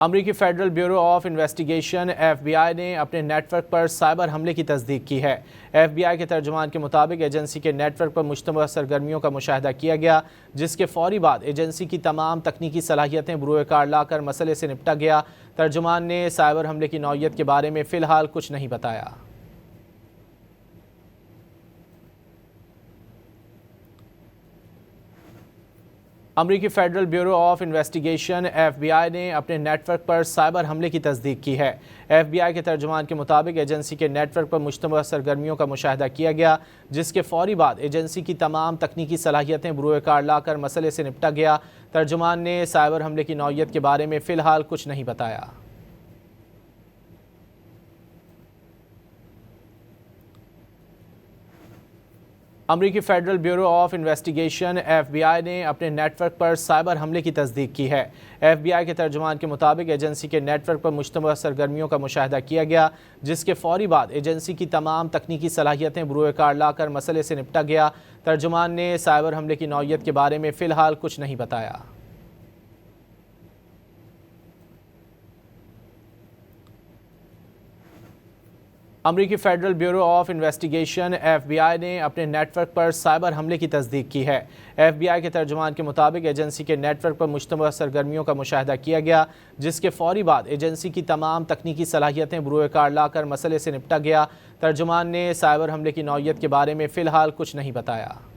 امریکی federal bureau of investigation FBI نے اپنے نیٹ ورک پر سائبر حملے کی تصدیق کی ہے۔ FBI کے ترجمان کے مطابق ایجنسی کے نیٹ ورک پر مشتبہ سرگرمیوں کا مشاہدہ کیا گیا، جس کے فوری بعد ایجنسی کی تمام تکنیکی صلاحیتیں بروئے کار لا کر مسئلے سے نپٹا گیا۔ ترجمان نے سائبر حملے کی نوعیت کے بارے میں فی الحال کچھ نہیں بتایا۔ امریکی federal bureau of investigation FBI نے اپنے نیٹ ورک پر سائبر حملے کی تصدیق کی ہے۔ FBI کے ترجمان کے مطابق ایجنسی کے نیٹ ورک پر مشتبہ سرگرمیوں کا مشاہدہ کیا گیا، جس کے فوری بعد ایجنسی کی تمام تکنیکی صلاحیتیں بروئے کار لا کر مسئلے سے نپٹا گیا۔ ترجمان نے سائبر حملے کی نوعیت کے بارے میں فی الحال کچھ نہیں بتایا۔ امریکی federal bureau of investigation FBI نے اپنے نیٹ ورک پر سائبر حملے کی تصدیق کی ہے۔ FBI کے ترجمان کے مطابق ایجنسی کے نیٹ ورک پر مشتبہ سرگرمیوں کا مشاہدہ کیا گیا، جس کے فوری بعد ایجنسی کی تمام تکنیکی صلاحیتیں بروئے کار لا کر مسئلے سے نپٹا گیا۔ ترجمان نے سائبر حملے کی نوعیت کے بارے میں فی الحال کچھ نہیں بتایا۔ امریکی federal bureau of investigation FBI نے اپنے نیٹ ورک پر سائبر حملے کی تصدیق کی ہے۔ FBI کے ترجمان کے مطابق ایجنسی کے نیٹ ورک پر مشتبہ سرگرمیوں کا مشاہدہ کیا گیا، جس کے فوری بعد ایجنسی کی تمام تکنیکی صلاحیتیں بروئے کار لا کر مسئلے سے نپٹا گیا۔ ترجمان نے سائبر حملے کی نوعیت کے بارے میں فی الحال کچھ نہیں بتایا۔